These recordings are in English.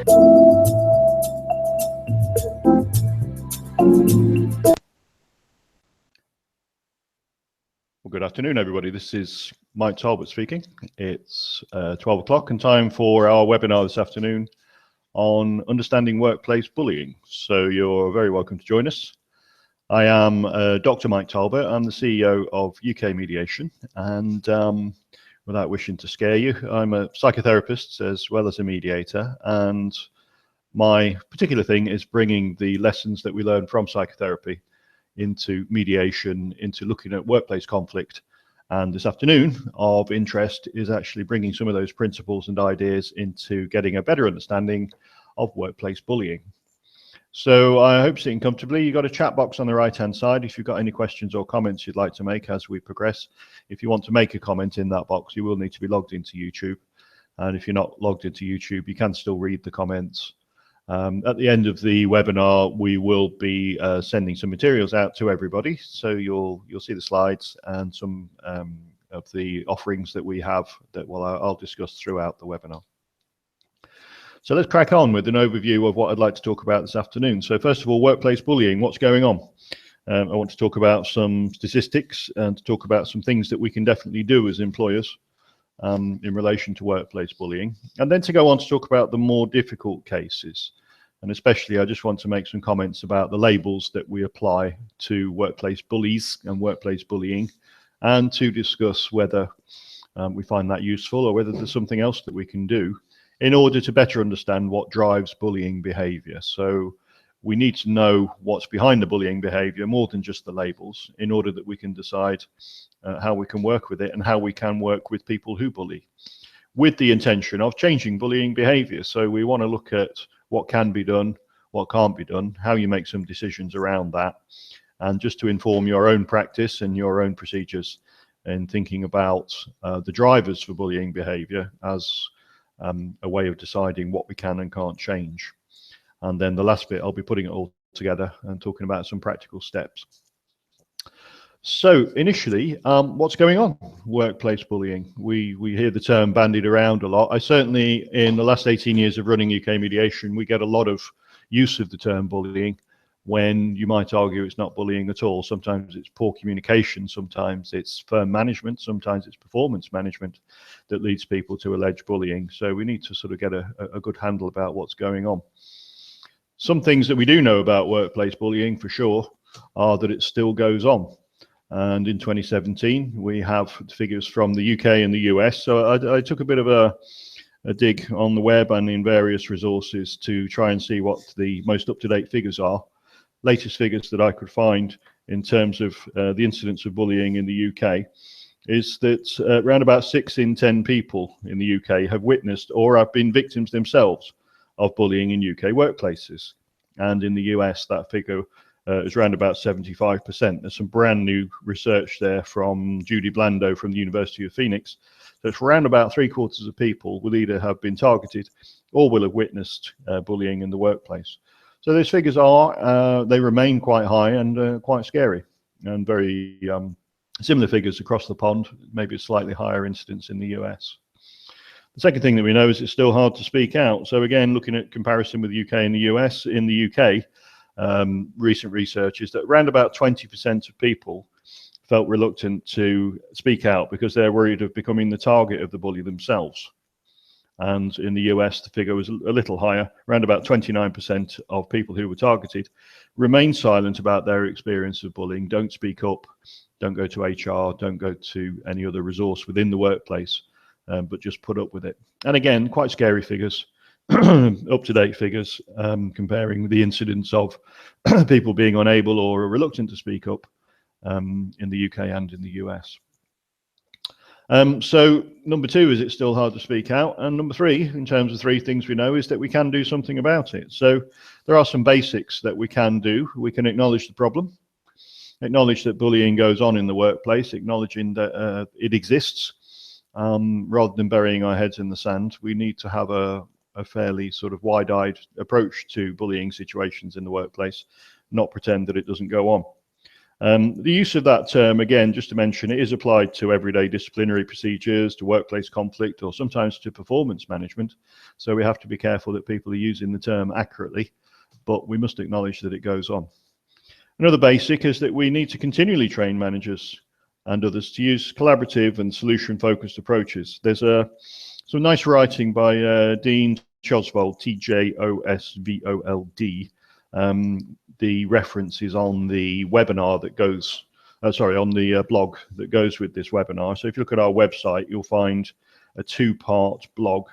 Well, good afternoon, everybody. This is Mike Talbot speaking. It's 12 o'clock and time for our webinar this afternoon on understanding workplace bullying. So you're very welcome to join us. I am Dr. Mike Talbot. I'm the CEO of UK Mediation, and without wishing to scare you, I'm a psychotherapist as well as a mediator, and my particular thing is bringing the lessons that we learn from psychotherapy into mediation, into looking at workplace conflict. And this afternoon of interest is actually bringing some of those principles and ideas into getting a better understanding of workplace bullying. So I hope sitting comfortably. You've got a chat box on the right hand side if you've got any questions or comments you'd like to make as we progress. If you want to make a comment in that box, you will need to be logged into YouTube. And if you're not logged into YouTube, you can still read the comments. At the end of the webinar, we will be sending some materials out to everybody. So you'll see the slides and some of the offerings that we have that I'll discuss throughout the webinar. So let's crack on with an overview of what I'd like to talk about this afternoon. So first of all, workplace bullying, what's going on? I want to talk about some statistics and to talk about some things that we can definitely do as employers in relation to workplace bullying, and then to go on to talk about the more difficult cases. And especially I just want to make some comments about the labels that we apply to workplace bullies and workplace bullying, and to discuss whether we find that useful or whether there's something else that we can do in order to better understand what drives bullying behavior. So we need to know what's behind the bullying behavior more than just the labels, in order that we can decide how we can work with it and how we can work with people who bully, with the intention of changing bullying behavior. So we want to look at what can be done, what can't be done, how you make some decisions around that, and just to inform your own practice and your own procedures in thinking about the drivers for bullying behavior as a way of deciding what we can and can't change. And then the last bit, I'll be putting it all together and talking about some practical steps. So initially, what's going on? Workplace bullying. We hear the term bandied around a lot. I certainly, in the last 18 years of running UK Mediation, we get a lot of use of the term bullying when you might argue it's not bullying at all. Sometimes it's poor communication, sometimes it's firm management, sometimes it's performance management that leads people to allege bullying. So we need to sort of get a good handle about what's going on. Some things that we do know about workplace bullying for sure are that it still goes on. And in 2017, we have figures from the UK and the US. So I took a bit of a dig on the web and in various resources to try and see what the most up-to-date figures are. Latest figures that I could find in terms of the incidence of bullying in the UK is that around about 6 in 10 people in the UK have witnessed or have been victims themselves of bullying in UK workplaces. And in the US, that figure is around about 75%. There's some brand new research there from Judy Blando from the University of Phoenix. So it's around about 3/4 of people will either have been targeted or will have witnessed bullying in the workplace. So those figures they remain quite high and quite scary, and very similar figures across the pond, maybe a slightly higher incidence in the US. The second thing that we know is it's still hard to speak out. So again, looking at comparison with the UK and the US, in the UK, recent research is that around about 20% of people felt reluctant to speak out because they're worried of becoming the target of the bully themselves. And in the US, the figure was a little higher. Around about 29% of people who were targeted remain silent about their experience of bullying, don't speak up, don't go to HR, don't go to any other resource within the workplace, but just put up with it. And again, quite scary figures, up-to-date figures, comparing the incidence of people being unable or reluctant to speak up in the UK and in the US. So number two is it's still hard to speak out, and number three, in terms of three things we know, is that we can do something about it. So there are some basics that we can do. We can acknowledge the problem, acknowledge that bullying goes on in the workplace, acknowledging that it exists, rather than burying our heads in the sand. We need to have a fairly sort of wide-eyed approach to bullying situations in the workplace, not pretend that it doesn't go on. The use of that term, again, just to mention, it is applied to everyday disciplinary procedures, to workplace conflict, or sometimes to performance management. So we have to be careful that people are using the term accurately, but we must acknowledge that it goes on. Another basic is that we need to continually train managers and others to use collaborative and solution-focused approaches. There's some nice writing by Dean Tjosvold, Tjosvold. The reference is on the webinar that goes, on the blog that goes with this webinar. So if you look at our website, you'll find a two-part blog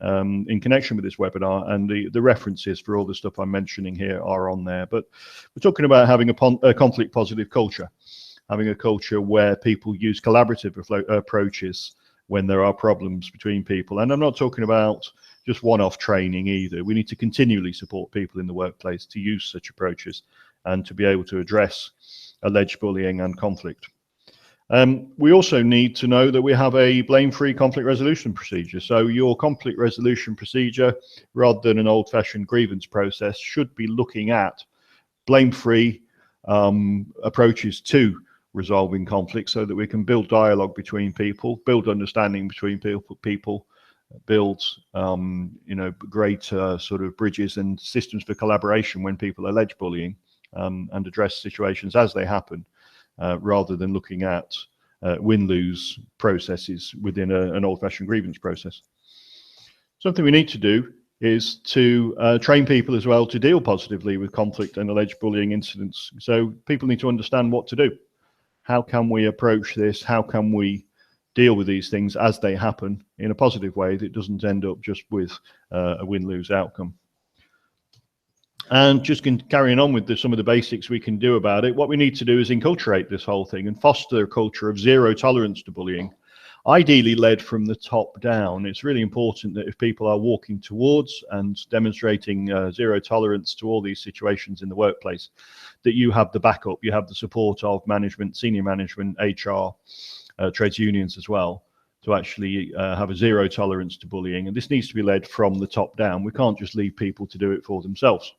in connection with this webinar, and the references for all the stuff I'm mentioning here are on there. But we're talking about having a conflict positive culture, having a culture where people use collaborative approaches when there are problems between people. And I'm not talking about just one-off training either. We need to continually support people in the workplace to use such approaches and to be able to address alleged bullying and conflict. We also need to know that we have a blame-free conflict resolution procedure. So your conflict resolution procedure, rather than an old-fashioned grievance process, should be looking at blame-free approaches to resolving conflict, so that we can build dialogue between people, build understanding between people, build great sort of bridges and systems for collaboration when people allege bullying, and address situations as they happen, rather than looking at win-lose processes within an old-fashioned grievance process. Something we need to do is to train people as well to deal positively with conflict and alleged bullying incidents. So people need to understand what to do. How can we approach this? How can we deal with these things as they happen in a positive way that doesn't end up just with a win-lose outcome? And just carrying on with some of the basics we can do about it, what we need to do is inculturate this whole thing and foster a culture of zero tolerance to bullying, ideally led from the top down. It's really important that if people are walking towards and demonstrating zero tolerance to all these situations in the workplace, that you have the backup, you have the support of management, senior management, HR, trades unions as well, to actually have a zero tolerance to bullying. And this needs to be led from the top down. We can't just leave people to do it for themselves.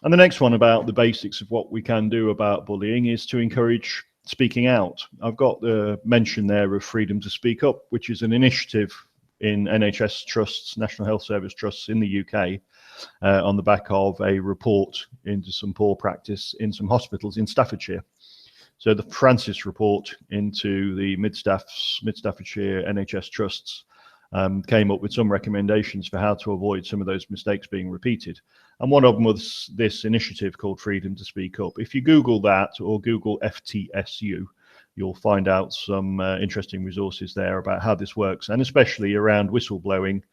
And the next one about the basics of what we can do about bullying is to encourage speaking out. I've got the mention there of freedom to speak up, which is an initiative in NHS trusts, National Health Service trusts in the UK, on the back of a report into some poor practice in some hospitals in Staffordshire. So the Francis report into the Mid-Staffordshire NHS trusts came up with some recommendations for how to avoid some of those mistakes being repeated. And one of them was this initiative called Freedom to Speak Up. If you Google that or Google FTSU, you'll find out some interesting resources there about how this works, and especially around whistleblowing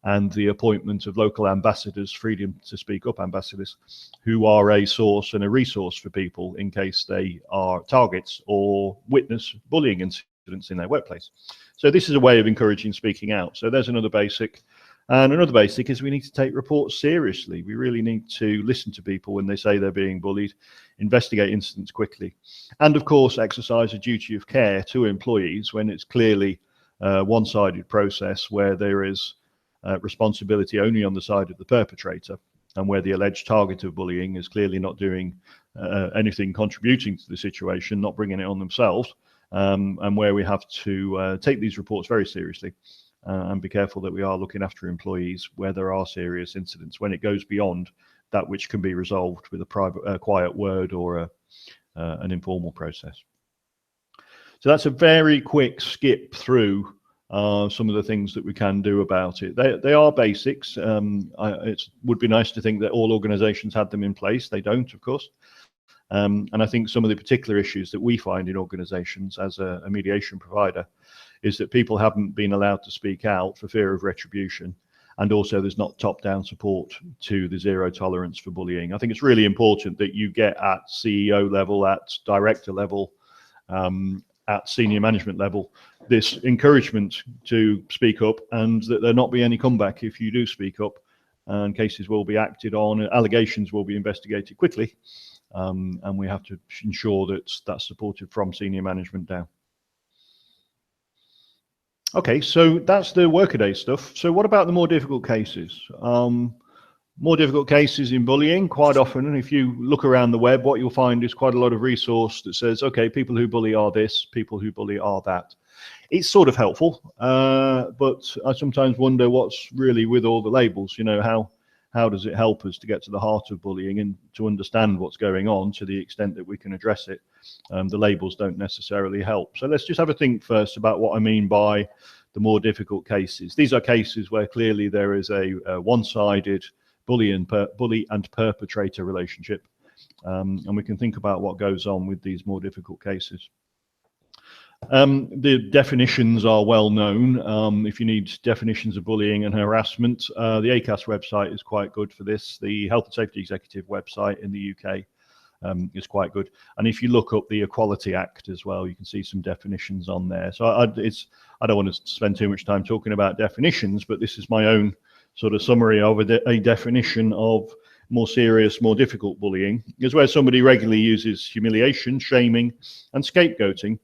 and the appointment of local ambassadors, Freedom to Speak Up ambassadors, who are a source and a resource for people in case they are targets or witness bullying incidents in their workplace. So this is a way of encouraging speaking out. So there's another basic. And another basic is we need to take reports seriously. We really need to listen to people when they say they're being bullied, investigate incidents quickly, and of course exercise a duty of care to employees when it's clearly a one-sided process where there is responsibility only on the side of the perpetrator, and where the alleged target of bullying is clearly not doing anything contributing to the situation, not bringing it on themselves, and where we have to take these reports very seriously. And be careful that we are looking after employees where there are serious incidents, when it goes beyond that which can be resolved with a quiet word or an informal process. So that's a very quick skip through some of the things that we can do about it. They are basics. It would be nice to think that all organizations had them in place. They don't, of course. And I think some of the particular issues that we find in organizations as a mediation provider is that people haven't been allowed to speak out for fear of retribution. And also there's not top-down support to the zero tolerance for bullying. I think it's really important that you get at CEO level, at director level, at senior management level, this encouragement to speak up, and that there not be any comeback if you do speak up, and cases will be acted on, allegations will be investigated quickly, and we have to ensure that that's supported from senior management down. Okay, so that's the workaday stuff. So what about the more difficult cases? More difficult cases in bullying, quite often, and if you look around the web, what you'll find is quite a lot of resource that says, okay, people who bully are this, people who bully are that. It's sort of helpful, but I sometimes wonder what's really with all the labels. You know, how does it help us to get to the heart of bullying and to understand what's going on to the extent that we can address it? The labels don't necessarily help. So let's just have a think first about what I mean by the more difficult cases. These are cases where clearly there is a one-sided bully and perpetrator relationship, and we can think about what goes on with these more difficult cases. The definitions are well known. If you need definitions of bullying and harassment, the ACAS website is quite good for this. The Health and Safety Executive website in the UK is quite good. And if you look up the Equality Act as well, you can see some definitions on there. So I don't want to spend too much time talking about definitions, but this is my own sort of summary of a definition of more serious, more difficult bullying, is where somebody regularly uses humiliation, shaming, and scapegoating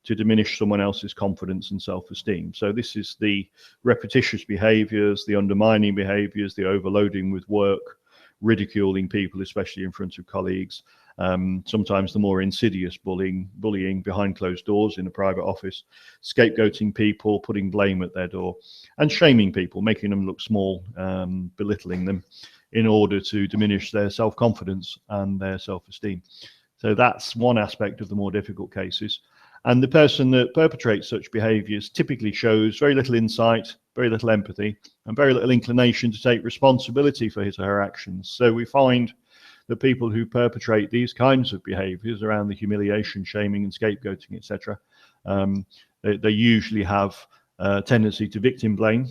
to diminish someone else's confidence and self-esteem. So this is the repetitious behaviors, the undermining behaviors, the overloading with work, ridiculing people, especially in front of colleagues, sometimes the more insidious bullying behind closed doors in a private office, scapegoating people, putting blame at their door, and shaming people, making them look small, belittling them in order to diminish their self-confidence and their self-esteem. So that's one aspect of the more difficult cases. And the person that perpetrates such behaviors typically shows very little insight, very little empathy, and very little inclination to take responsibility for his or her actions. So we find that people who perpetrate these kinds of behaviors around the humiliation, shaming, and scapegoating, etc., they usually have a tendency to victim blame,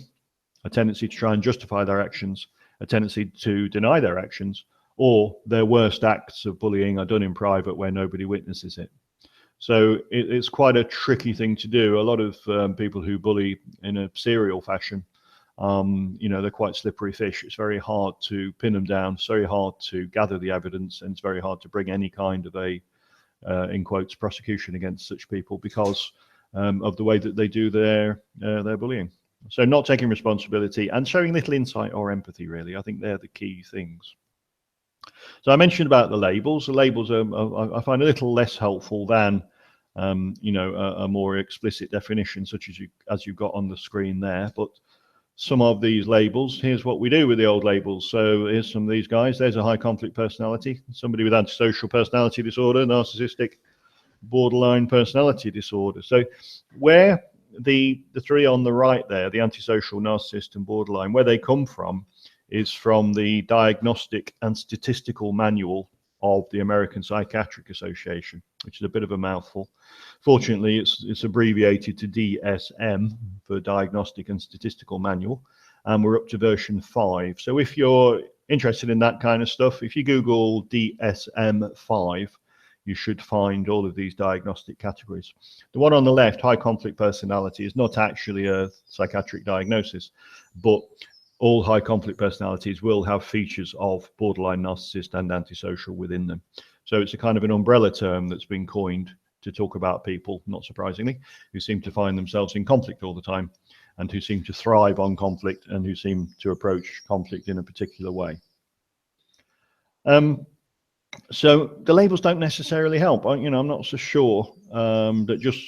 a tendency to try and justify their actions, a tendency to deny their actions, or their worst acts of bullying are done in private where nobody witnesses it. So it's quite a tricky thing to do. A lot of people who bully in a serial fashion, you know, they're quite slippery fish. It's very hard to pin them down. It's very hard to gather the evidence, and it's very hard to bring any kind of a, in quotes, prosecution against such people because of the way that they do their bullying. So not taking responsibility and showing little insight or empathy, really. I think they're the key things. So I mentioned about the labels. The labels are, I find, a little less helpful than, you know, a more explicit definition, such as you've got on the screen there. But some of these labels, here's what we do with the old labels. So here's some of these guys. There's a high conflict personality, somebody with antisocial personality disorder, narcissistic, borderline personality disorder. So where the three on the right there, the antisocial, narcissist, and borderline, where they come from is from the Diagnostic and Statistical Manual of the American Psychiatric Association, which is a bit of a mouthful. Fortunately, it's abbreviated to DSM for Diagnostic and Statistical Manual, and we're up to version 5. So if you're interested in that kind of stuff, if you Google DSM-5, you should find all of these diagnostic categories. The one on the left, high conflict personality, is not actually a psychiatric diagnosis, but all high conflict personalities will have features of borderline, narcissist, and antisocial within them. So it's a kind of an umbrella term that's been coined to talk about people, not surprisingly, who seem to find themselves in conflict all the time and who seem to thrive on conflict and who seem to approach conflict in a particular way. So the labels don't necessarily help. You know, I'm not so sure that just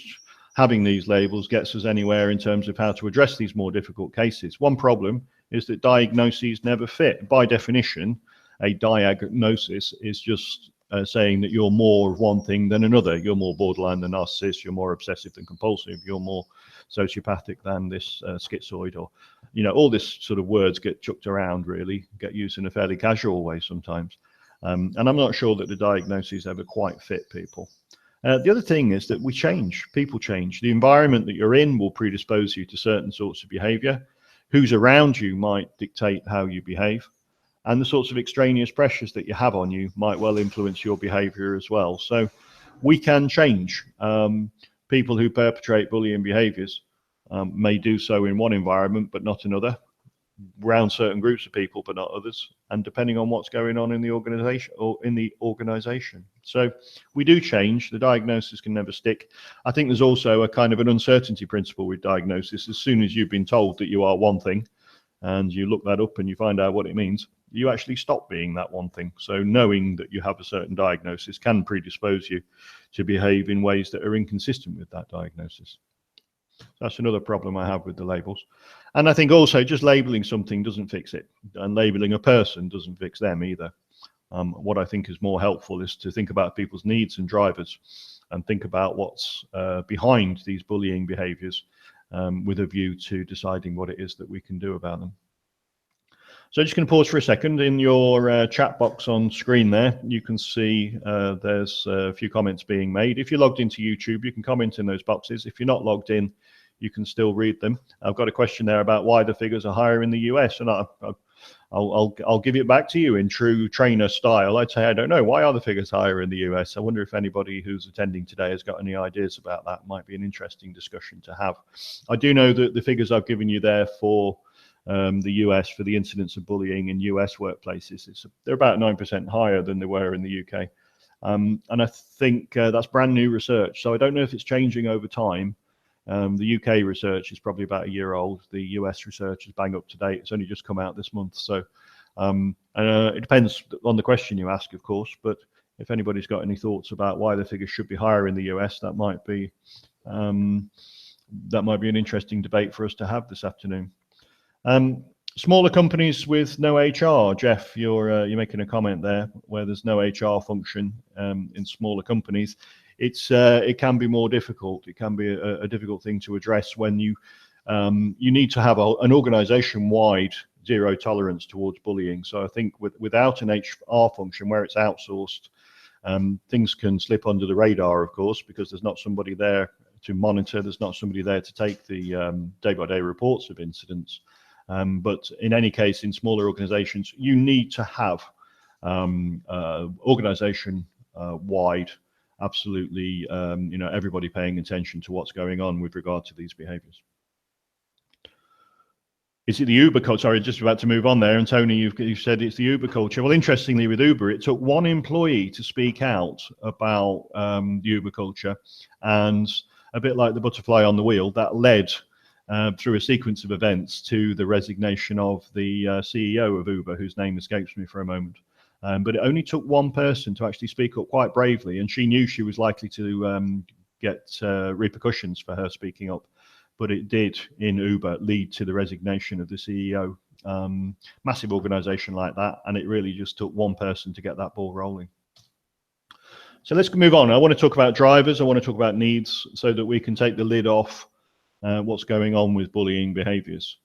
having these labels gets us anywhere in terms of how to address these more difficult cases. One problem is that diagnoses never fit. By definition, a diagnosis is just saying that you're more of one thing than another. You're more borderline than narcissist, you're more obsessive than compulsive, you're more sociopathic than this schizoid, or, you know, all this sort of words get chucked around, really, get used in a fairly casual way sometimes. And I'm not sure that the diagnoses ever quite fit people. The other thing is that we change, people change. The environment that you're in will predispose you to certain sorts of behavior. Who's around you might dictate how you behave. And the sorts of extraneous pressures that you have on you might well influence your behavior as well. So we can change. People who perpetrate bullying behaviors may do so in one environment, but not another, around certain groups of people, but not others, and depending on what's going on in the organization. So we do change. The diagnosis can never stick. I think there's also a kind of an uncertainty principle with diagnosis. As soon as you've been told that you are one thing, and you look that up and you find out what it means, you actually stop being that one thing. So knowing that you have a certain diagnosis can predispose you to behave in ways that are inconsistent with that diagnosis. That's another problem I have with the labels. And I think also just labeling something doesn't fix it, and labeling a person doesn't fix them either. What I think is more helpful is to think about people's needs and drivers, and think about what's behind these bullying behaviors, with a view to deciding what it is that we can do about them. So I'm just going to pause for a second. In your chat box on screen there, you can see there's a few comments being made. If you're logged into YouTube, you can comment in those boxes. If you're not logged in, you can still read them. I've got a question there about why the figures are higher in the US, and I'll give it back to you in true trainer style. I'd say, I don't know. Why are the figures higher in the US? I wonder if anybody who's attending today has got any ideas about that. Might be an interesting discussion to have. I do know that the figures I've given you there for the US, for the incidence of bullying in US workplaces, they're about 9% higher than they were in the UK. And I think that's brand new research. So I don't know if it's changing over time. The UK research is probably about a year old. The US research is bang up to date. It's only just come out this month. So it depends on the question you ask, of course. But if anybody's got any thoughts about why the figures should be higher in the US, that might be an interesting debate for us to have this afternoon. Smaller companies with no HR. Jeff, you're making a comment there where there's no HR function in smaller companies. It can be more difficult. It can be a difficult thing to address when you need to have an organization-wide zero tolerance towards bullying. So I think without an HR function where it's outsourced, things can slip under the radar, of course, because there's not somebody there to monitor. There's not somebody there to take the day-by-day reports of incidents. But in any case, in smaller organizations, you need to have organization-wide, absolutely, everybody paying attention to what's going on with regard to these behaviors. Is it the Uber culture? Sorry, just about to move on there. And Tony, you've said it's the Uber culture. Well, interestingly, with Uber, it took one employee to speak out about the Uber culture, and a bit like the butterfly on the wheel, that led through a sequence of events to the resignation of the CEO of Uber, whose name escapes me for a moment. But it only took one person to actually speak up quite bravely, and she knew she was likely to get repercussions for her speaking up. But it did, in Uber, lead to the resignation of the CEO. Massive organization like that, and it really just took one person to get that ball rolling. So let's move on. I want to talk about drivers. I want to talk about needs so that we can take the lid off what's going on with bullying behaviors.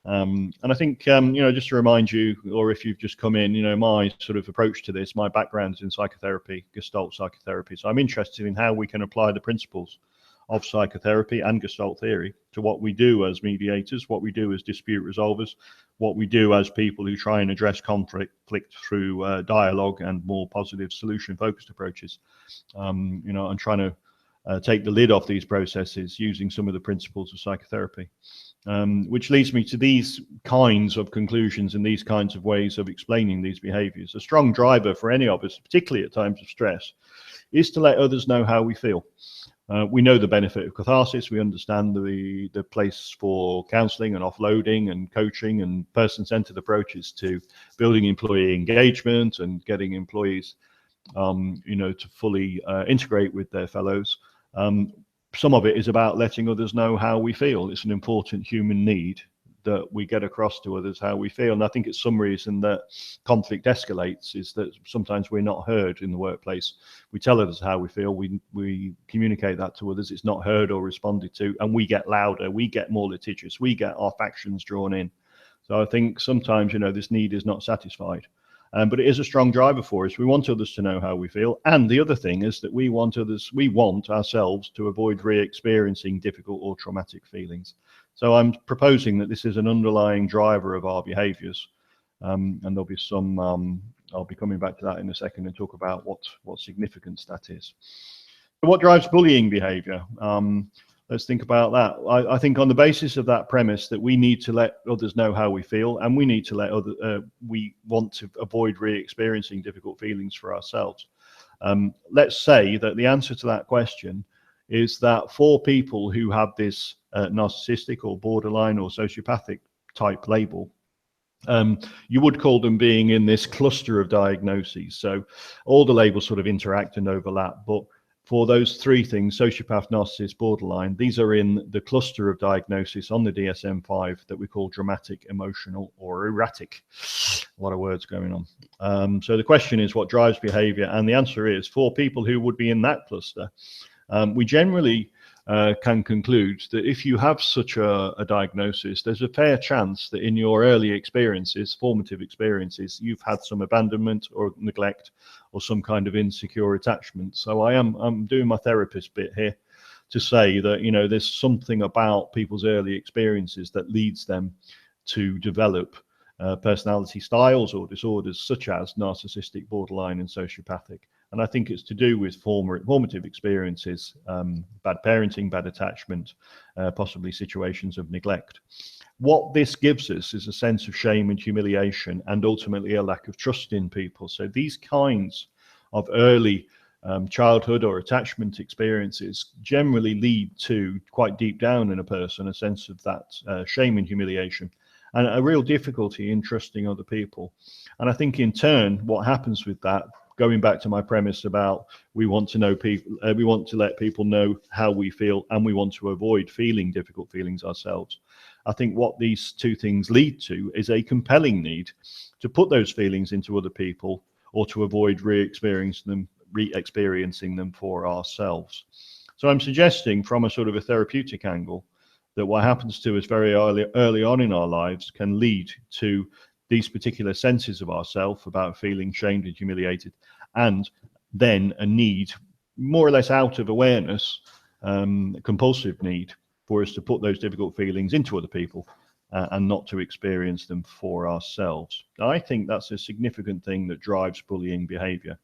And I think, just to remind you, or if you've just come in, my sort of approach to this, my background is in psychotherapy, Gestalt psychotherapy. So I'm interested in how we can apply the principles of psychotherapy and Gestalt theory to what we do as mediators, what we do as dispute resolvers, what we do as people who try and address conflict through dialogue and more positive solution-focused approaches. I'm trying to take the lid off these processes using some of the principles of psychotherapy, which leads me to these kinds of conclusions and these kinds of ways of explaining these behaviors. A strong driver for any of us, particularly at times of stress, is to let others know how we feel. We know the benefit of catharsis. We understand the place for counseling and offloading and coaching and person-centered approaches to building employee engagement and getting employees to fully integrate with their fellows. Some of it is about letting others know how we feel. It's an important human need that we get across to others how we feel. And I think it's some reason that conflict escalates is that sometimes we're not heard in the workplace. We tell others how we feel, we communicate that to others, it's not heard or responded to, and we get louder, we get more litigious, we get our factions drawn in. So I think sometimes, this need is not satisfied. But it is a strong driver for us. We want others to know how we feel. And the other thing is that we want ourselves to avoid re-experiencing difficult or traumatic feelings. So I'm proposing that this is an underlying driver of our behaviors. And there'll be some, I'll be coming back to that in a second and talk about what significance that is. So what drives bullying behavior? Let's think about that. I think on the basis of that premise that we need to let others know how we feel, and we need to we want to avoid re-experiencing difficult feelings for ourselves. Let's say that the answer to that question is that for people who have this narcissistic or borderline or sociopathic type label, You would call them being in this cluster of diagnoses. So all the labels sort of interact and overlap, but for those three things, sociopath, narcissist, borderline, these are in the cluster of diagnosis on the DSM-5 that we call dramatic, emotional, or erratic. A lot of words going on. So the question is, what drives behavior? And the answer is, for people who would be in that cluster, we generally can conclude that if you have such a diagnosis, there's a fair chance that in your early experiences, formative experiences, you've had some abandonment or neglect or some kind of insecure attachment. So I'm doing my therapist bit here to say that, you know, there's something about people's early experiences that leads them to develop personality styles or disorders such as narcissistic, borderline, and sociopathic. And I think it's to do with formative experiences, bad parenting, bad attachment, possibly situations of neglect. What this gives us is a sense of shame and humiliation, and ultimately a lack of trust in people. So these kinds of early childhood or attachment experiences generally lead to, quite deep down in a person, a sense of that shame and humiliation, and a real difficulty in trusting other people. And I think in turn, what happens with that, going back to my premise about we want to know people, we want to let people know how we feel, and we want to avoid feeling difficult feelings ourselves. I think what these two things lead to is a compelling need to put those feelings into other people, or to avoid re-experiencing them for ourselves. So I'm suggesting, from a sort of a therapeutic angle, that what happens to us very early on in our lives can lead to these particular senses of ourself about feeling shamed and humiliated, and then a need, more or less out of awareness, compulsive need for us to put those difficult feelings into other people and not to experience them for ourselves. I think that's a significant thing that drives bullying behavior.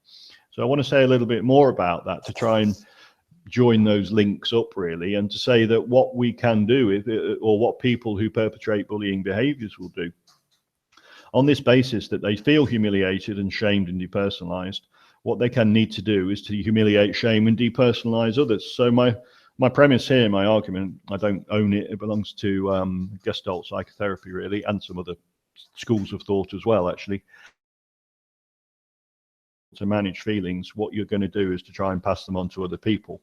So I want to say a little bit more about that to try and join those links up, really, and to say that what we can do, or what people who perpetrate bullying behaviors will do, on this basis that they feel humiliated and shamed and depersonalized, what they can need to do is to humiliate, shame, and depersonalize others. So my premise here, my argument, I don't own it, it belongs to Gestalt psychotherapy, really, and some other schools of thought as well, actually. To manage feelings, what you're going to do is to try and pass them on to other people.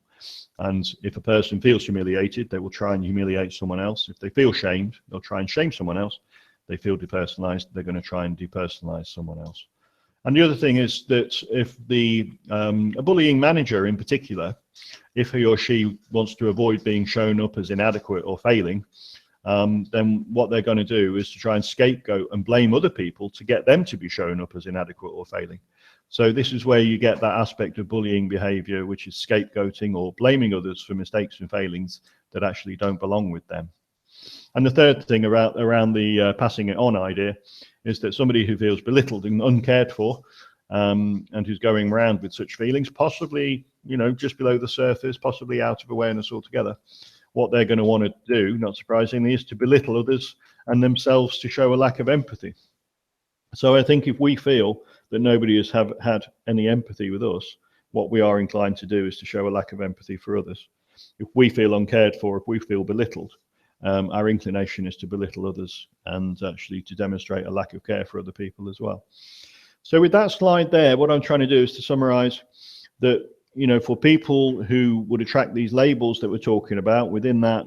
And if a person feels humiliated, they will try and humiliate someone else. If they feel shamed, they'll try and shame someone else. They feel depersonalized, they're going to try and depersonalize someone else. And the other thing is that if a bullying manager in particular, if he or she wants to avoid being shown up as inadequate or failing, then what they're going to do is to try and scapegoat and blame other people to get them to be shown up as inadequate or failing. So this is where you get that aspect of bullying behavior, which is scapegoating or blaming others for mistakes and failings that actually don't belong with them. And the third thing around the passing it on idea is that somebody who feels belittled and uncared for, and who's going around with such feelings, possibly, you know, just below the surface, possibly out of awareness altogether, what they're going to want to do, not surprisingly, is to belittle others and themselves to show a lack of empathy. So I think if we feel that nobody has had any empathy with us, what we are inclined to do is to show a lack of empathy for others. If we feel uncared for, if we feel belittled, our inclination is to belittle others and actually to demonstrate a lack of care for other people as well. So with that slide there, what I'm trying to do is to summarize that, you know, for people who would attract these labels that we're talking about within that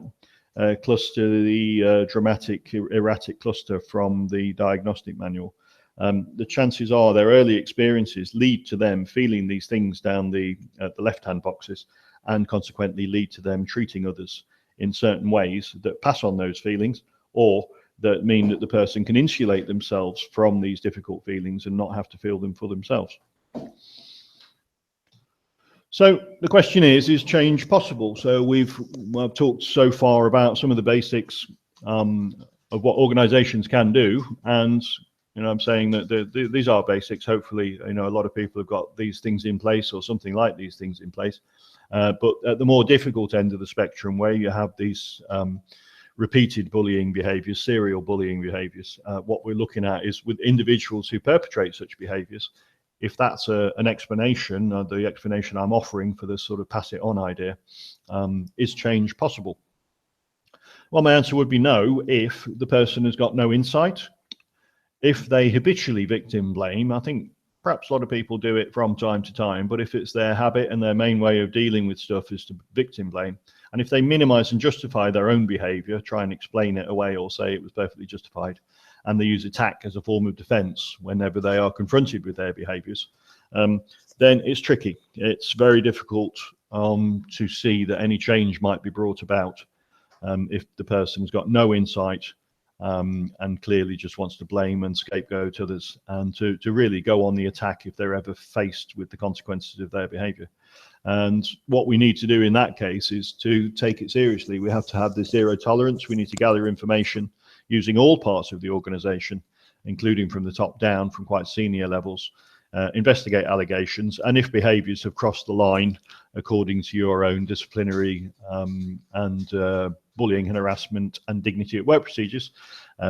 cluster, the dramatic, erratic cluster from the diagnostic manual, the chances are their early experiences lead to them feeling these things down the left-hand boxes, and consequently lead to them treating others in certain ways that pass on those feelings, or that mean that the person can insulate themselves from these difficult feelings and not have to feel them for themselves. So the question is change possible? So I've talked so far about some of the basics of what organizations can do, and you know, I'm saying that these are basics. Hopefully, you know, a lot of people have got these things in place or something like these things in place. But at the more difficult end of the spectrum, where you have these repeated bullying behaviors, serial bullying behaviors, what we're looking at is with individuals who perpetrate such behaviors. If that's an explanation, the explanation I'm offering for this sort of pass it on idea, is change possible? Well, my answer would be no, if the person has got no insight, If they habitually victim blame, I think perhaps a lot of people do it from time to time, but if it's their habit and their main way of dealing with stuff is to victim blame, and if they minimize and justify their own behavior, try and explain it away or say it was perfectly justified, and they use attack as a form of defense whenever they are confronted with their behaviors, then it's tricky. It's very difficult to see that any change might be brought about if the person's got no insight and clearly just wants to blame and scapegoat others, and to really go on the attack if they're ever faced with the consequences of their behavior. And what we need to do in that case is to take it seriously. We have to have this zero tolerance. We need to gather information using all parts of the organization, including from the top down, from quite senior levels, investigate allegations, and if behaviors have crossed the line according to your own disciplinary and bullying and harassment and dignity at work procedures,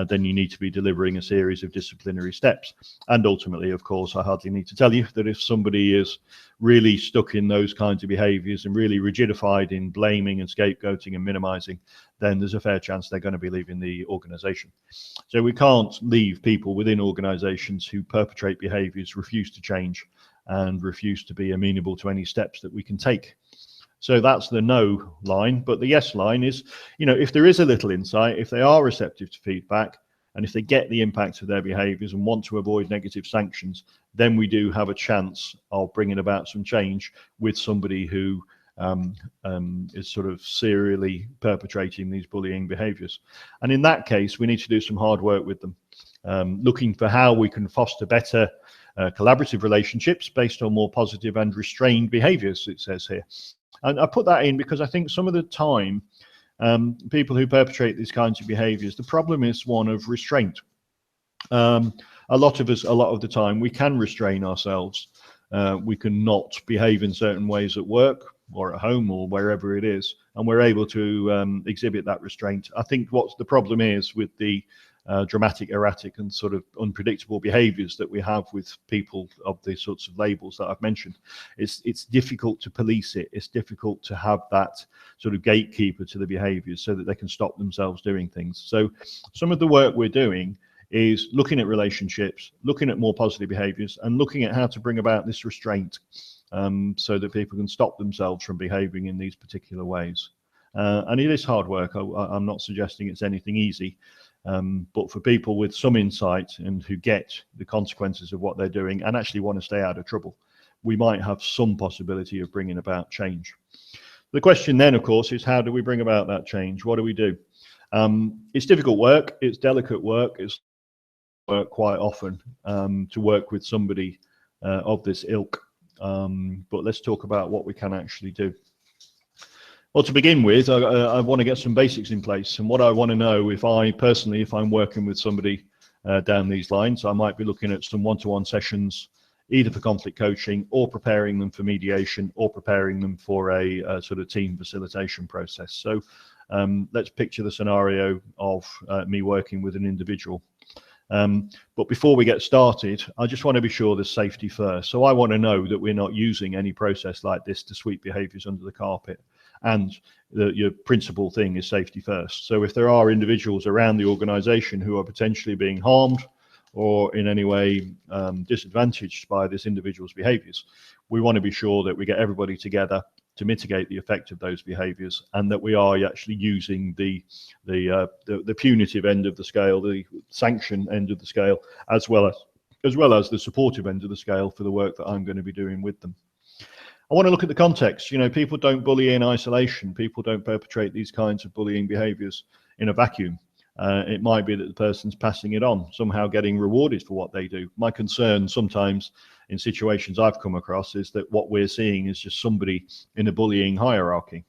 then you need to be delivering a series of disciplinary steps. And ultimately, of course, I hardly need to tell you that if somebody is really stuck in those kinds of behaviors and really rigidified in blaming and scapegoating and minimizing, then there's a fair chance they're going to be leaving the organization. So we can't leave people within organizations who perpetrate behaviors, refuse to change, and refuse to be amenable to any steps that we can take. So that's the no line. But the yes line is, if there is a little insight, if they are receptive to feedback, and if they get the impact of their behaviors and want to avoid negative sanctions, then we do have a chance of bringing about some change with somebody who is sort of serially perpetrating these bullying behaviors. And in that case, we need to do some hard work with them, looking for how we can foster better collaborative relationships based on more positive and restrained behaviors, it says here. And I put that in because I think some of the time, people who perpetrate these kinds of behaviors, the problem is one of restraint. A lot of us, a lot of the time, we can restrain ourselves. We can not behave in certain ways at work or at home or wherever it is, and we're able to exhibit that restraint. I think what the problem is with the dramatic, erratic, and sort of unpredictable behaviors that we have with people of the sorts of labels that I've mentioned, it's difficult to police it. It's difficult to have that sort of gatekeeper to the behaviors so that they can stop themselves doing things. So some of the work we're doing is looking at relationships, looking at more positive behaviors, and looking at how to bring about this restraint so that people can stop themselves from behaving in these particular ways. And it is hard work. I'm not suggesting it's anything easy. But for people with some insight and who get the consequences of what they're doing and actually want to stay out of trouble, we might have some possibility of bringing about change. The question then, of course, is how do we bring about that change? What do we do? It's difficult work. It's delicate work. It's work quite often to work with somebody of this ilk. But let's talk about what we can actually do. Well, to begin with, I want to get some basics in place. And what I want to know, if I'm working with somebody down these lines, I might be looking at some one-to-one sessions, either for conflict coaching or preparing them for mediation or preparing them for a sort of team facilitation process. So let's picture the scenario of me working with an individual. But before we get started, I just want to be sure there's safety first. So I want to know that we're not using any process like this to sweep behaviors under the carpet. And your principal thing is safety first. So if there are individuals around the organization who are potentially being harmed or in any way disadvantaged by this individual's behaviors, we want to be sure that we get everybody together to mitigate the effect of those behaviors, and that we are actually using the punitive end of the scale, the sanction end of the scale, as well as the supportive end of the scale for the work that I'm going to be doing with them. I want to look at the context. People don't bully in isolation. People don't perpetrate these kinds of bullying behaviors in a vacuum. It might be that the person's passing it on, somehow getting rewarded for what they do. My concern sometimes in situations I've come across is that what we're seeing is just somebody in a bullying hierarchy.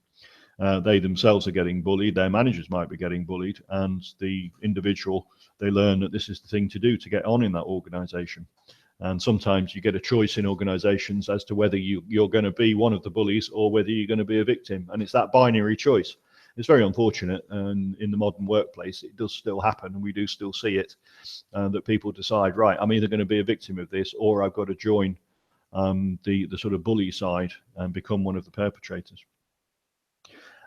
They themselves are getting bullied, their managers might be getting bullied, and the individual, they learn that this is the thing to do to get on in that organization. And sometimes you get a choice in organizations as to whether you're going to be one of the bullies or whether you're going to be a victim. And it's that binary choice. It's very unfortunate, and in the modern workplace, it does still happen, and we do still see it, that people decide, right, I'm either going to be a victim of this or I've got to join the sort of bully side and become one of the perpetrators.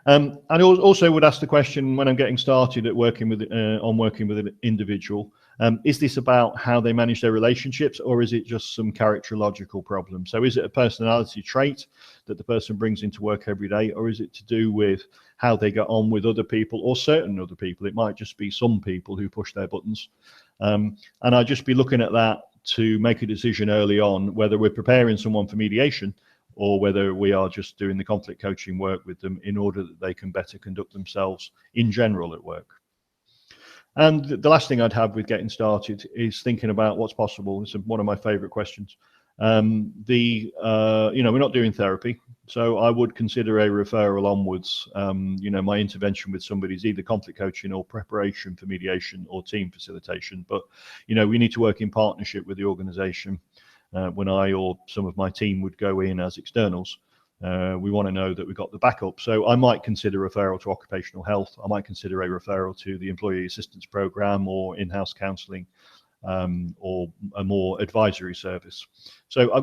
I also would ask the question when I'm getting started at working with an individual, Is this about how they manage their relationships, or is it just some characterological problem? So is it a personality trait that the person brings into work every day, or is it to do with how they get on with other people or certain other people? It might just be some people who push their buttons. And I'd just be looking at that to make a decision early on whether we're preparing someone for mediation or whether we are just doing the conflict coaching work with them in order that they can better conduct themselves in general at work. And the last thing I'd have with getting started is thinking about what's possible. It's one of my favorite questions. We're not doing therapy, so I would consider a referral onwards. My intervention with somebody is either conflict coaching or preparation for mediation or team facilitation. But, we need to work in partnership with the organization. When I or some of my team would go in as externals, we want to know that we've got the backup. So I might consider referral to occupational health. I might consider a referral to the employee assistance program or in-house counselling, or a more advisory service. So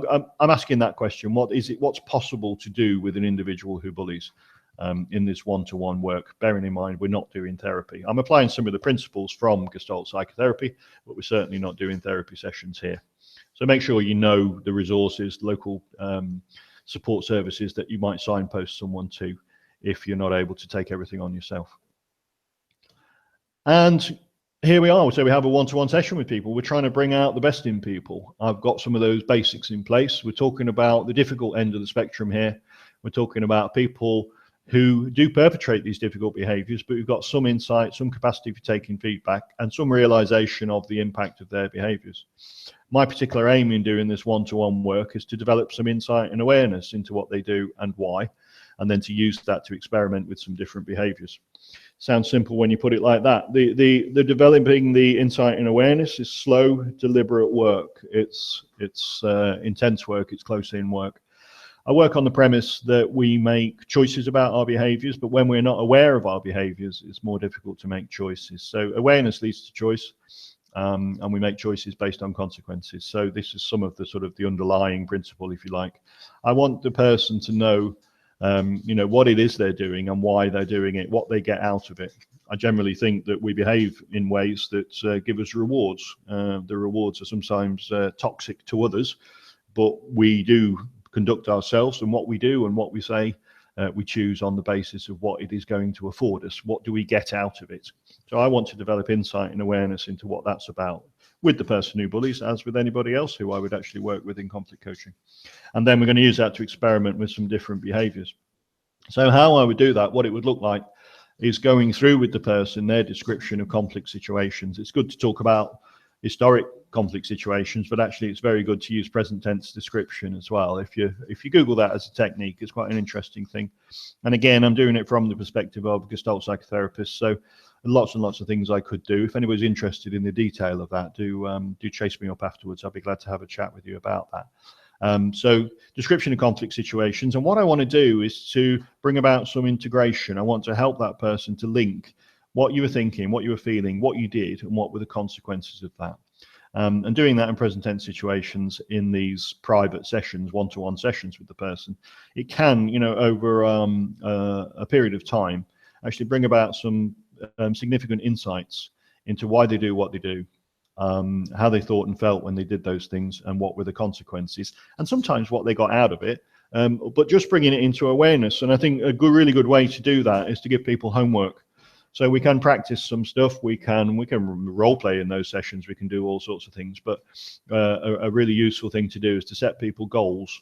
I'm asking that question: what's possible to do with an individual who bullies in this one-to-one work? Bearing in mind we're not doing therapy. I'm applying some of the principles from Gestalt psychotherapy, but we're certainly not doing therapy sessions here. So make sure you know the resources, local support services that you might signpost someone to if you're not able to take everything on yourself. And here we are. So we have a one-to-one session with people. We're trying to bring out the best in people. I've got some of those basics in place. We're talking about the difficult end of the spectrum here. We're talking about people who do perpetrate these difficult behaviors, but we've got some insight, some capacity for taking feedback, and some realization of the impact of their behaviors. My particular aim in doing this one-to-one work is to develop some insight and awareness into what they do and why, and then to use that to experiment with some different behaviors. Sounds simple when you put it like that. The developing the insight and awareness is slow, deliberate work. It's intense work. It's close in work. I work on the premise that we make choices about our behaviors, but when we're not aware of our behaviors, it's more difficult to make choices. So awareness leads to choice, and we make choices based on consequences. So this is some of the sort of the underlying principle, if you like. I want the person to know, what it is they're doing and why they're doing it, what they get out of it. I generally think that we behave in ways that give us rewards. The rewards are sometimes toxic to others, but we do conduct ourselves, and what we do and what we say, we choose on the basis of what it is going to afford us. What do we get out of it? So I want to develop insight and awareness into what that's about with the person who bullies, as with anybody else who I would actually work with in conflict coaching. And then we're going to use that to experiment with some different behaviors. So how I would do that, what it would look like, is going through with the person their description of conflict situations. It's good to talk about historic conflict situations, but actually it's very good to use present tense description as well. If you Google that as a technique, it's quite an interesting thing. And again, I'm doing it from the perspective of a Gestalt psychotherapist, so lots and lots of things I could do. If anybody's interested in the detail of that, do chase me up afterwards. I'll be glad to have a chat with you about that. So description of conflict situations, and what I want to do is to bring about some integration. I want to help that person to link what you were thinking, what you were feeling, what you did, and what were the consequences of that. And doing that in present tense situations in these private sessions, one-to-one sessions with the person, it can, over a period of time, actually bring about some significant insights into why they do what they do, how they thought and felt when they did those things, and what were the consequences, and sometimes what they got out of it, but just bringing it into awareness. And I think a really good way to do that is to give people homework. So we can practice some stuff, we can role play in those sessions, we can do all sorts of things, but a really useful thing to do is to set people goals,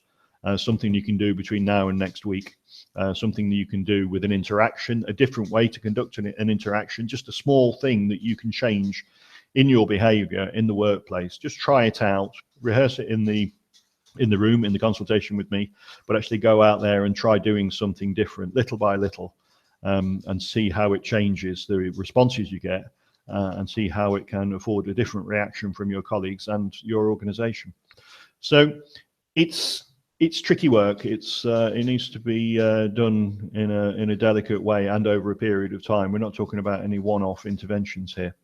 something you can do between now and next week, something that you can do with an interaction, a different way to conduct an interaction, just a small thing that you can change in your behavior in the workplace. Just try it out, rehearse it in the room, in the consultation with me, but actually go out there and try doing something different little by little. And see how it changes the responses you get, and see how it can afford a different reaction from your colleagues and your organization. So it's tricky work. It needs to be done in a delicate way and over a period of time. We're not talking about any one-off interventions here.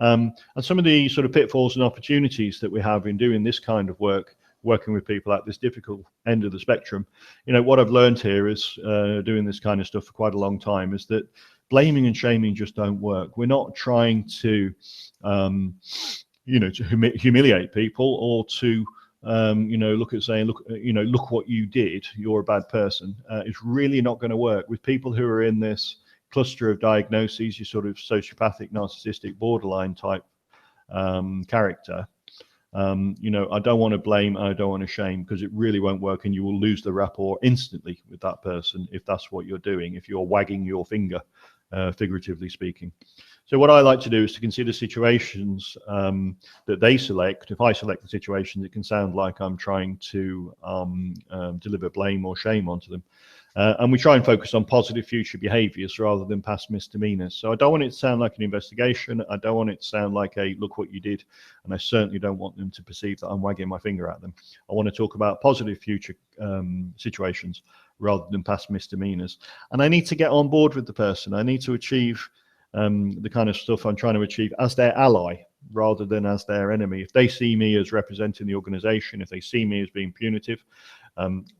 And some of the sort of pitfalls and opportunities that we have in doing this kind of work, working with people at this difficult end of the spectrum, what I've learned here is doing this kind of stuff for quite a long time, is that blaming and shaming just don't work. We're not trying to, to humiliate people or to, look at saying, look what you did, you're a bad person. It's really not going to work with people who are in this cluster of diagnoses, your sort of sociopathic, narcissistic, borderline type character. I don't want to blame and I don't want to shame, because it really won't work, and you will lose the rapport instantly with that person if that's what you're doing, if you're wagging your finger, figuratively speaking. So what I like to do is to consider situations that they select. If I select the situations, it can sound like I'm trying to deliver blame or shame onto them. And we try and focus on positive future behaviours rather than past misdemeanours. So I don't want it to sound like an investigation. I don't want it to sound like a look what you did. And I certainly don't want them to perceive that I'm wagging my finger at them. I want to talk about positive future situations rather than past misdemeanours. And I need to get on board with the person. I need to achieve the kind of stuff I'm trying to achieve as their ally rather than as their enemy. If they see me as representing the organisation, if they see me as being punitive,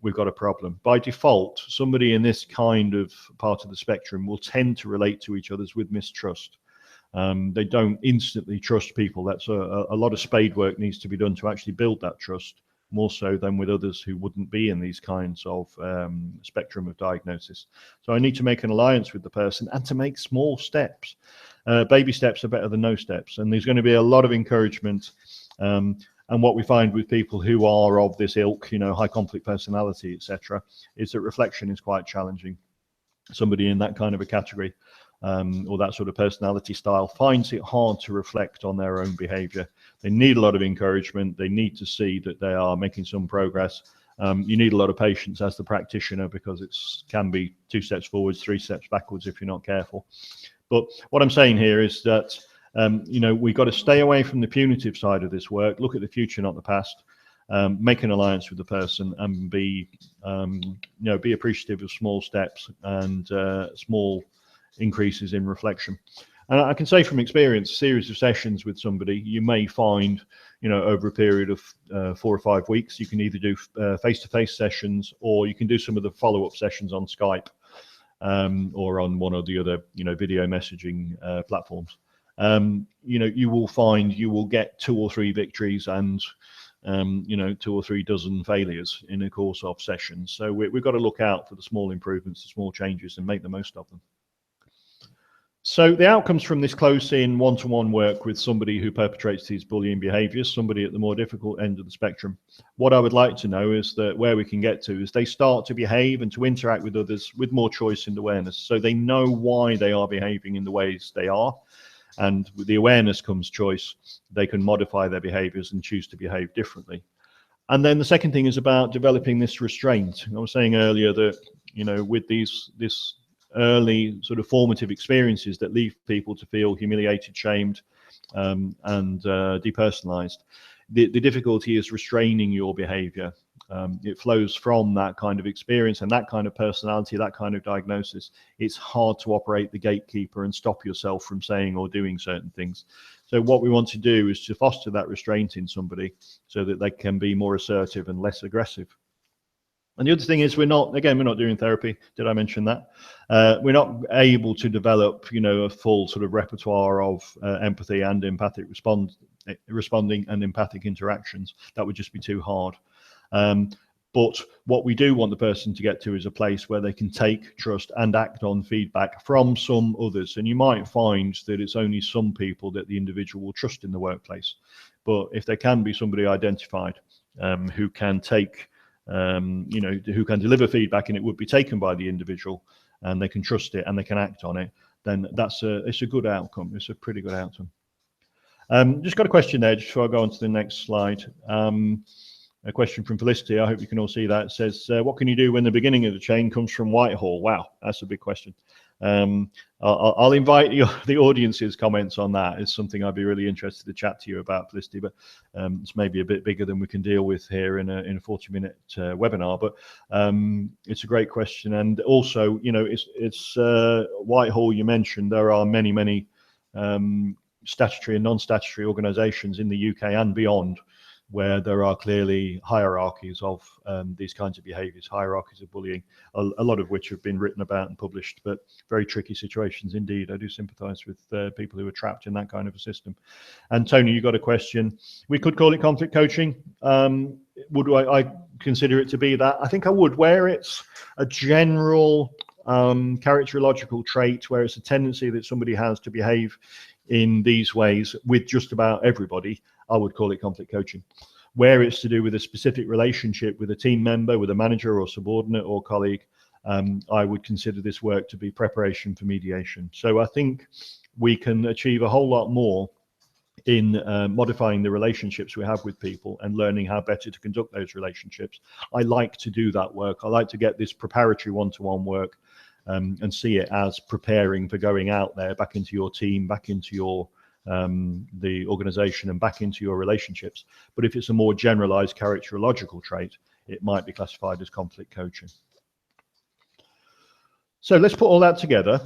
we've got a problem. By default, somebody in this kind of part of the spectrum will tend to relate to each other with mistrust. They don't instantly trust people. That's a lot of spade work needs to be done to actually build that trust, more so than with others who wouldn't be in these kinds of spectrum of diagnosis. So I need to make an alliance with the person and to make small steps. Baby steps are better than no steps, and there's going to be a lot of encouragement. And what we find with people who are of this ilk, high conflict personality, etc., is that reflection is quite challenging. Somebody in that kind of a category or that sort of personality style finds it hard to reflect on their own behavior. They need a lot of encouragement. They need to see that they are making some progress. You need a lot of patience as the practitioner, because it can be 2 steps forwards, 3 steps backwards if you're not careful. But what I'm saying here is that we've got to stay away from the punitive side of this work, look at the future, not the past, make an alliance with the person, and be appreciative of small steps and small increases in reflection. And I can say from experience, a series of sessions with somebody, you may find, over a period of 4 or 5 weeks, you can either do face-to-face sessions, or you can do some of the follow-up sessions on Skype or on one or the other, video messaging platforms. You will find you will get 2 or 3 victories and 2 or 3 dozen failures in the course of sessions. So we've got to look out for the small improvements, the small changes, and make the most of them. So the outcomes from this close-in one-to-one work with somebody who perpetrates these bullying behaviours, somebody at the more difficult end of the spectrum, what I would like to know is that where we can get to is they start to behave and to interact with others with more choice and awareness. So they know why they are behaving in the ways they are. And with the awareness comes choice. They can modify their behaviours and choose to behave differently. And then the second thing is about developing this restraint. I was saying earlier that, with this early sort of formative experiences that leave people to feel humiliated, shamed, and depersonalized, the difficulty is restraining your behavior. It flows from that kind of experience and that kind of personality, that kind of diagnosis. It's hard to operate the gatekeeper and stop yourself from saying or doing certain things. So what we want to do is to foster that restraint in somebody so that they can be more assertive and less aggressive. And the other thing is we're not doing therapy. Did I mention that? We're not able to develop, a full sort of repertoire of empathy and empathic responding and empathic interactions. That would just be too hard. But what we do want the person to get to is a place where they can take, trust, and act on feedback from some others. And you might find that it's only some people that the individual will trust in the workplace. But if there can be somebody identified who can take, who can deliver feedback and it would be taken by the individual and they can trust it and they can act on it, then it's a good outcome. It's a pretty good outcome. Just got a question there just before I go on to the next slide. A question from Felicity. I hope you can all see that. It says, what can you do when the beginning of the chain comes from Whitehall? Wow, that's a big question. I'll invite the audience's comments on that. It's something I'd be really interested to chat to you about, Felicity, but it's maybe a bit bigger than we can deal with here in a 40-minute webinar. But it's a great question. And also, it's Whitehall you mentioned. There are many statutory and non-statutory organisations in the UK and beyond where there are clearly hierarchies of these kinds of behaviours, hierarchies of bullying, a lot of which have been written about and published, but very tricky situations indeed. I do sympathise with people who are trapped in that kind of a system. And Tony, you got a question. We could call it conflict coaching. Would I consider it to be that? I think I would, where it's a general characterological trait, where it's a tendency that somebody has to behave in these ways with just about everybody. I would call it conflict coaching. Where it's to do with a specific relationship with a team member, with a manager or subordinate or colleague, I would consider this work to be preparation for mediation. So I think we can achieve a whole lot more in modifying the relationships we have with people and learning how better to conduct those relationships. I like to do that work. I like to get this preparatory one-to-one work and see it as preparing for going out there, back into your team, back into your the organization and back into your relationships. But if it's a more generalized characterological trait, it might be classified as conflict coaching. So let's put all that together.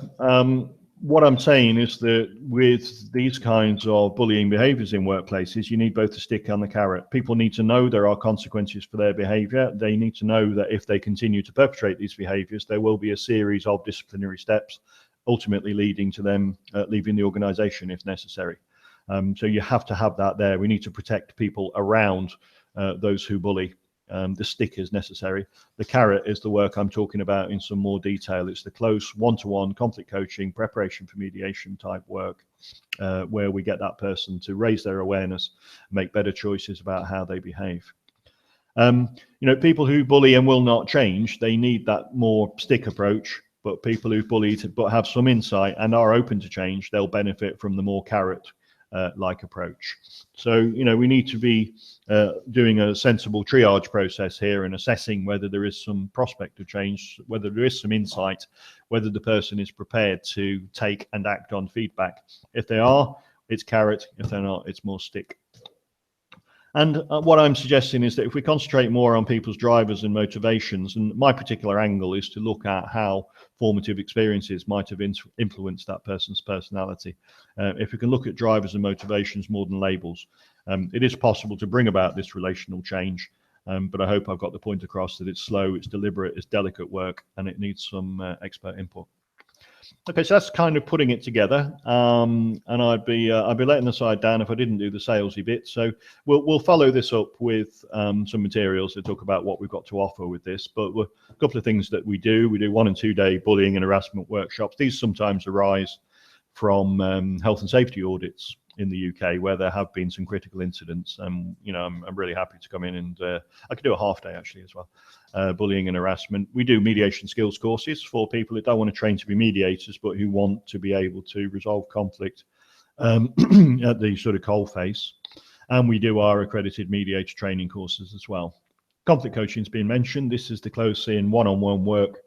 What I'm saying is that with these kinds of bullying behaviors in workplaces, you need both the stick and the carrot. People need to know there are consequences for their behavior. They need to know that if they continue to perpetrate these behaviors, there will be a series of disciplinary steps, ultimately leading to them leaving the organization if necessary. So you have to have that there. We need to protect people around those who bully. The stick is necessary. The carrot is the work I'm talking about in some more detail. It's the close one-to-one conflict coaching, preparation for mediation type work, where we get that person to raise their awareness, make better choices about how they behave. People who bully and will not change, they need that more stick approach. But people who've bullied but have some insight and are open to change, they'll benefit from the more carrot like approach. So, we need to be doing a sensible triage process here and assessing whether there is some prospect of change, whether there is some insight, whether the person is prepared to take and act on feedback. If they are, it's carrot. If they're not, it's more stick. And what I'm suggesting is that if we concentrate more on people's drivers and motivations, and my particular angle is to look at how formative experiences might have influenced that person's personality. If we can look at drivers and motivations more than labels, it is possible to bring about this relational change. But I hope I've got the point across that it's slow, it's deliberate, it's delicate work, and it needs some expert input. Okay, so that's kind of putting it together, and I'd be letting the side down if I didn't do the salesy bit. So we'll follow this up with some materials to talk about what we've got to offer with this. But a couple of things that we do 1 and 2 day bullying and harassment workshops. These sometimes arise from health and safety audits in the UK, where there have been some critical incidents. I'm really happy to come in, and I could do a half day actually as well. Bullying and harassment. We do mediation skills courses for people who don't want to train to be mediators, but who want to be able to resolve conflict at the sort of coalface. And we do our accredited mediator training courses as well. Conflict coaching has been mentioned. This is the close-in one-on-one work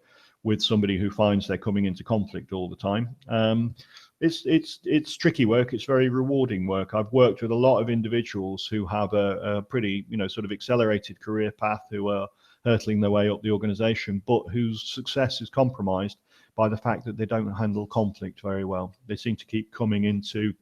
with somebody who finds they're coming into conflict all the time. It's tricky work. It's very rewarding work. I've worked with a lot of individuals who have a pretty, sort of accelerated career path, who are hurtling their way up the organization, but whose success is compromised by the fact that they don't handle conflict very well. They seem to keep coming into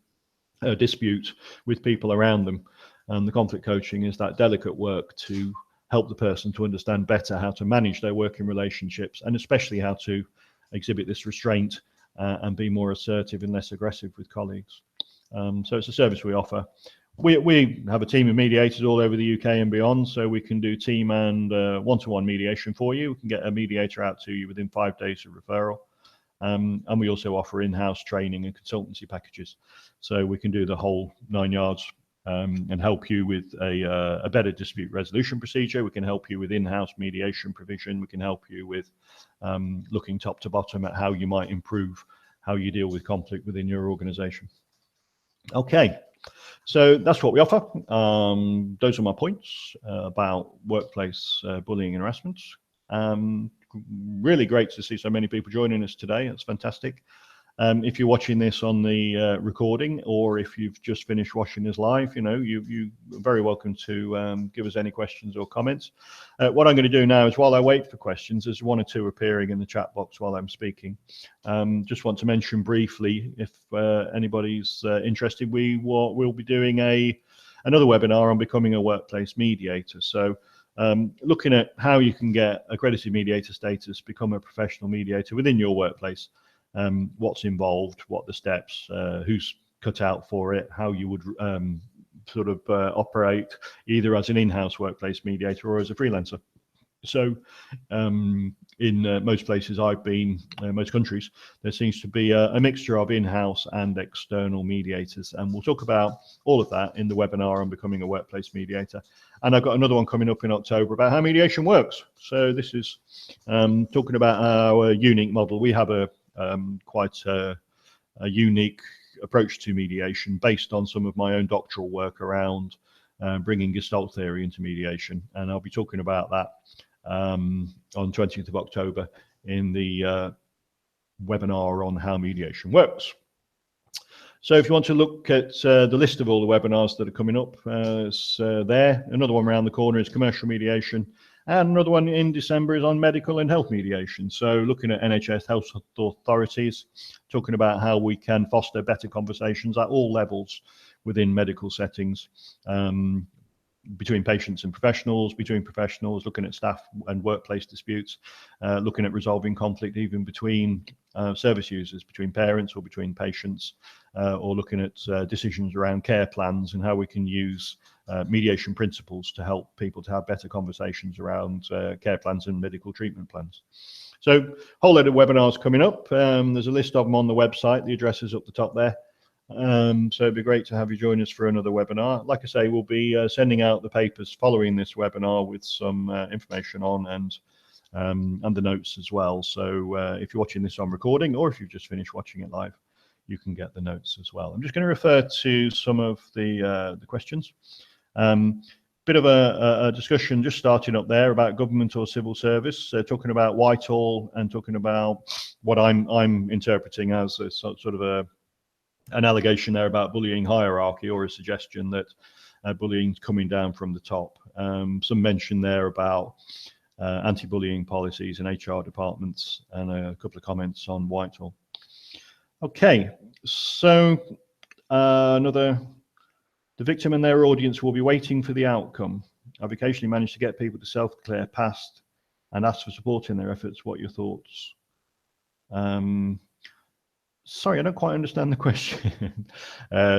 a dispute with people around them. And the conflict coaching is that delicate work to help the person to understand better how to manage their working relationships, and especially how to exhibit this restraint and be more assertive and less aggressive with colleagues. So it's a service we offer. We have a team of mediators all over the UK and beyond, so we can do team and one-to-one mediation for you. We can get a mediator out to you within 5 days of referral. And we also offer in-house training and consultancy packages. So we can do the whole 9 yards and help you with a better dispute resolution procedure. We can help you with in-house mediation provision. We can help you with looking top to bottom at how you might improve how you deal with conflict within your organization. Okay. So that's what we offer. Those are my points about workplace bullying and harassment. Really great to see so many people joining us today. That's fantastic. If you're watching this on the recording, or if you've just finished watching this live, you're very welcome to give us any questions or comments. What I'm going to do now is, while I wait for questions, there's 1 or 2 appearing in the chat box while I'm speaking. Just want to mention briefly, if anybody's interested, we'll be doing a another webinar on becoming a workplace mediator. So looking at how you can get accredited mediator status, become a professional mediator within your workplace, what's involved, what the steps, who's cut out for it, how you would sort of operate either as an in-house workplace mediator or as a freelancer. So in most places I've been, most countries, there seems to be a mixture of in-house and external mediators. And we'll talk about all of that in the webinar on becoming a workplace mediator. And I've got another one coming up in October about how mediation works. So this is talking about our unique model. We have a quite a unique approach to mediation based on some of my own doctoral work around bringing Gestalt theory into mediation. And I'll be talking about that on 20th of October in the webinar on how mediation works. So if you want to look at the list of all the webinars that are coming up, it's there. Another one around the corner is commercial mediation, and another one in December is on medical and health mediation. So looking at NHS health authorities, talking about how we can foster better conversations at all levels within medical settings, between patients and professionals, between professionals, looking at staff and workplace disputes, looking at resolving conflict even between service users, between parents or between patients, or looking at decisions around care plans and how we can use mediation principles to help people to have better conversations around care plans and medical treatment plans. So a whole load of webinars coming up. There's a list of them on the website. The address is up the top there. So it'd be great to have you join us for another webinar. Like I say, we'll be sending out the papers following this webinar with some information on and the notes as well. So if you're watching this on recording, or if you've just finished watching it live, you can get the notes as well. I'm just going to refer to some of the questions. Bit of a discussion just starting up there about government or civil service, talking about Whitehall and talking about what I'm interpreting as a sort of an allegation there about bullying hierarchy, or a suggestion that bullying is coming down from the top. Some mention there about anti-bullying policies and HR departments, and a couple of comments on Whitehall. Okay, so the victim and their audience will be waiting for the outcome. I've occasionally managed to get people to self-declare past and ask for support in their efforts. What are your thoughts? Sorry, I don't quite understand the question,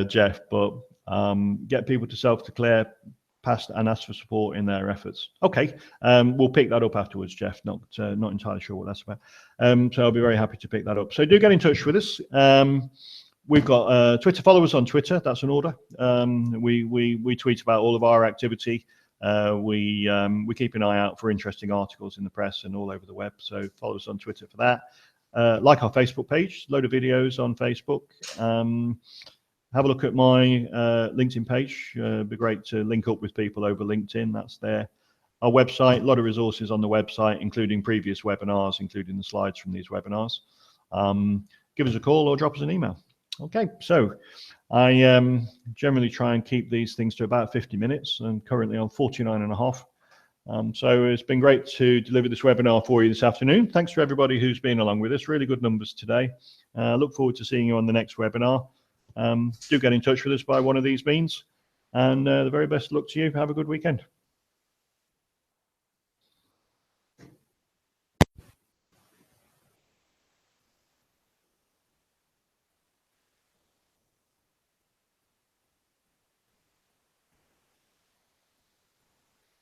Jeff, but get people to self-declare past and ask for support in their efforts. Okay, we'll pick that up afterwards, Jeff. Not entirely sure what that's about. So I'll be very happy to pick that up. So do get in touch with us. We've got Twitter followers on Twitter. That's an order. We tweet about all of our activity. We keep an eye out for interesting articles in the press and all over the web. So follow us on Twitter for that. Like our Facebook page, load of videos on Facebook. Have a look at my LinkedIn page. It'd be great to link up with people over LinkedIn. That's there. Our website, a lot of resources on the website, including previous webinars, including the slides from these webinars. Give us a call or drop us an email. Okay, so I generally try and keep these things to about 50 minutes, and currently on 49 and a half. So it's been great to deliver this webinar for you this afternoon. Thanks to everybody who's been along with us. Really good numbers today. Look forward to seeing you on the next webinar. Do get in touch with us by one of these means. And the very best luck to you. Have a good weekend.